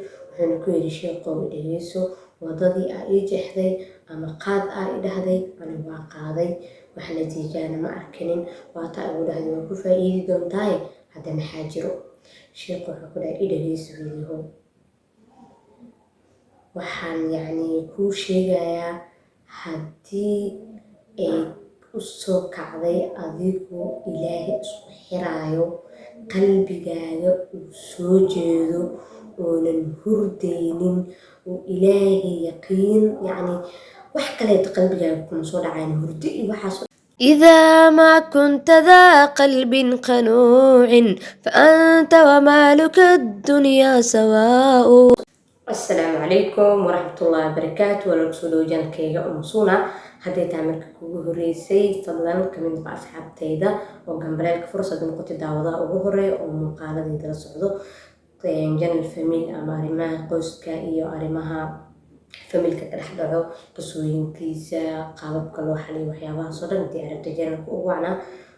waxaana ku yidhi sheekhow dhegeyso wadadii aa ii jeexday ama qaad aa i dhahday ani waa qaaday wax natiijana ma arkinin waata igu dhahday waa ku faa'iidi doontaaye hadda maxaa jiro sheekhu wuxuu ku dhahay i dhegeyso wiilyahow waxaan kuu sheegayaa haddii ay u soo kacday adigoo ilaahay isku xiraayo qalbigaaga uu soo jeedo oonan hurdaynin oo ilaahay yaqiin wax kaleeto qalbigaaga kuma soo dhacayn hurdo iyo waxaas إذا ما كنت ذا قلب قنوع فأنت ومالك الدنيا سواء. السلام عليكم ورحمة الله وبركاته ولكسودو جانكيغا أمسونا هدي تعمل كوغو هوريسي فضلان كمين بقى أصحاب تايدا وقنبلالك فرصة نقطة دعوضاء وغوري ومقالة دي دل سعودو جان الفاميل أما أريمها قوسكا إيو أريمها فاميلكا كالحدعو قصوين كيسا قابب كالو حالي وحيابها صدن دي عربت جانك أغوانا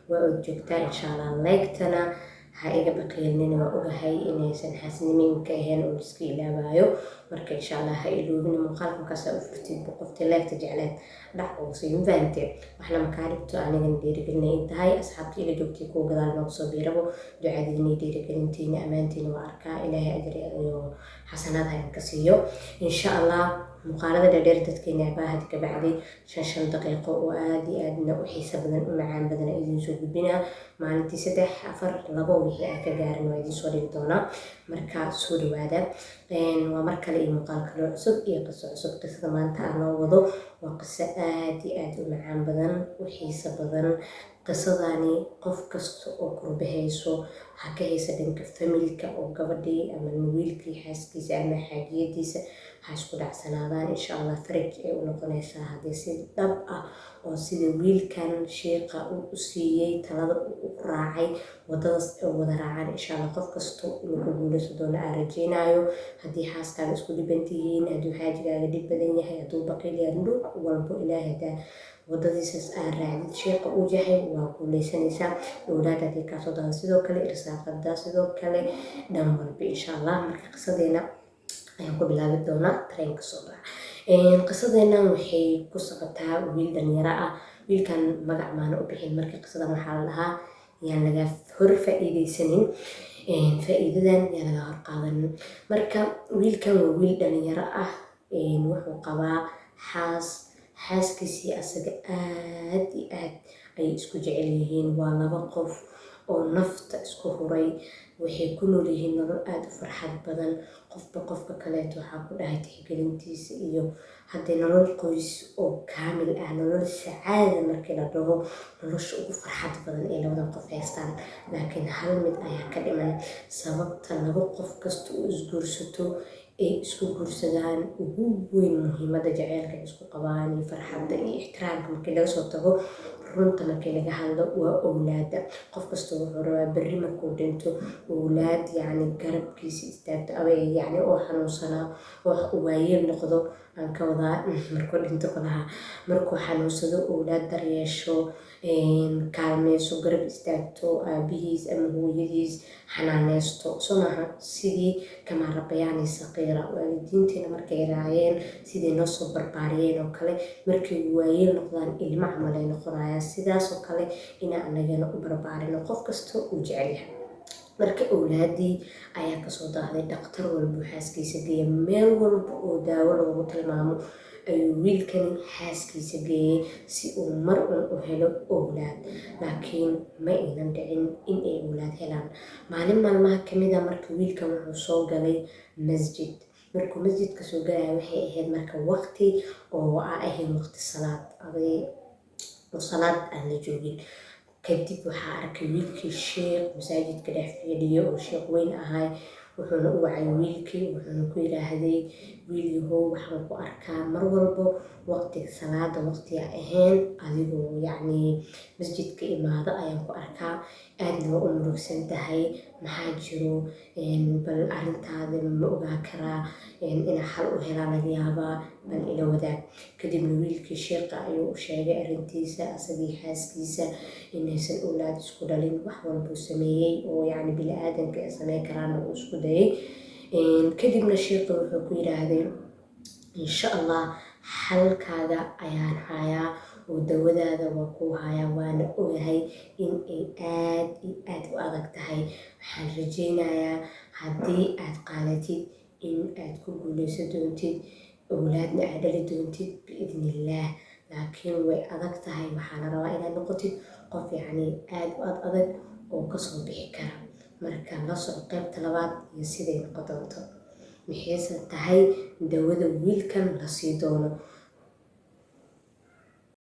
وأجوكتا إن شاء الله لايكتنا ha iga baqaylnin waa ogahay inaysan xaasniminka ahayn oo iska ilaabayo marka insha Allah ha iloobin muuqaalka markaas u furtid qofta leegta jecleed dhac oo soo fahamtay waxna ma ka dhigto aniga dhiirigelinay intahay asxaabta ila joogtay ku gadaal noo soo biirabo ducadiina dhiirigelintiina amaantiina waa arkaa ilaahay ajri iyo xasanaad ha ka siiyo insha Allah muuqaalada dheer dadkeena baahad ka bacday 5 daqiiqo oo aad iyo aadna u xiiso badan u macaan badan idin soo gudbina maalintii 3 4 labo wixii ay ka gaarin waa idin soo dhigi doonaa marka soo dhawaada waa mar kale iyo muuqaal kale cusub iyo qiso cusub qisada maanta aan noo wado waa qiso aad iyo aad u macaan badan u xiiso badan qisadani qof kasta oo qurbahayso ha ka haysa dhanka familka oo gabadhii ama wiilkii xaaskiisa ama xaajiyadiisa ha isku dhacsanaadaan insha Allah faraj ay u noqonaysaa haddii si dhab ah oo sida wiilkan sheekha uu u siiyay talada u raacay wadadaas oo wada raacaan insha Allah qof kasta inuu ku guuleysto doona aan rajeynayo haddii xaaskaaga isku dhibantihiin hadduu xaajigaaga dhib badan yahay hadduu baqiil yahay walbo ilaahay daa wadadiisas aan raacid sheekha uu yahay waa guuleysanaysaa awlaad haddii kaasoo dhan sidoo kale irsaaqada sidoo kale dhan walba insha Allah marka qisadeena ayaan ku bilaabi doonaa tareenka soo raaca qisadeena waxay ku socotaa wiil dhalinyaro ah wiilkan magac maana u bixin marka qisadan waxaa la dhahaa yaan laga hor faa'iideysanin faa'iidadan yaan laga hor qaadanin marka wiilkan waa wiil dhalinyaro ah wuxuu qabaa xaaskiisii asaga aad iyo aad ay isku jecel yihiin waa laba qof oo nafta isku huray waxay ku nool yihiin nolol aad u farxad badan qofba qofka kaleeto waxaa ku dhahay tixgelintiisa iyo haddii nolol qoys oo kaamil ah nolol sacaada markii la dhaho nolosha ugu farxad badan ee labadan qof haystaan laakiin hal mid ayaa ka dhiman sababta laba qof kasta oo isguursato ay isku guursadaan ugu weyn muhiimada jaceylka isku qabaan iyo farxadda iyo ixtiraamka markii laga soo tago runta markii laga hadlo waa awlaada qof kasta wuxuu rabaa berri markuu dhinto awlaad garabkiisa istaagto ama oo xanuunsanaa oo waayeel noqdo aan ka wadaa markuu dhinto kalaha markuu xanuunsado awlaad daryeesho kaalmeyso garab istaagto aabihiis ama hooyadiis xanaaneysto soo maaha sidii kamaa rabayaani saqiira waalidiinteena markay raayeen sidii noo soo barbaariyeen oo kale markay waayeel noqdaan ilmo camal ay noqonayaan sidaas oo kale inaan anagana u barbaarino qof kasta uu jecel yahay marka awlaadii ayaa kasoo daahday dhaqtar walba xaaskiisa geeya meel walba oo daawo loogu tilmaamo ayuu wiilkani xaaskiisa geeyay si uu mar u helo awlaad laakiin ma aynan dhicin in ay awlaad helaan maalin maalmaha kamid ah marka wiilkan wuxuu soo galay masjid markuu masjidka soo galaya waxay ahayd marka waqti oo ahayn waqti salaad aan la joogin kadib waxaa arkay wiilkii sheekh masaajidka dhex fadhiyo oo sheekh weyn ahay wuxuuna u wacay wiilkii wuxuuna ku yiraahday wiilyahow waxaan ku arkaa mar walbo waqtiga salaada waqtiga ahayn adigoo masjidka imaado ayaan ku arkaa aadna waa u murugsan tahay maxaa jiro bal arrintaada ma ogaa karaa inaa xal u helaa laga yaabaa bal ila wadaag kadibna wiilkii sheekha ayuu u sheegay arrintiisa asagii xaaskiisa inaysan awlaad isku dhalin wax walbuu sameeyey oo bini aadanka ay sameyn karaana uu isku dayay kadibna sheekha wuxuu ku yidhaahday insha allah xalkaaga ayaan hayaa oo dawadaada waa kuu hayaa, waana ogahay in ay aad iyo aad u adag tahay. waxaan rajeynayaa haddii aad qaadatid in aad ku guuleysan doontid, awlaadna aad dhali doontid biidnillaah. laakiin way adag tahay, waxaa la rabaa inaad noqotid qof yacni aad u adag oo kasoo bixi kara. marka la soco qaybta labaad iyo siday noqon doonto. maxayse tahay dawada wiilkan la sii doono.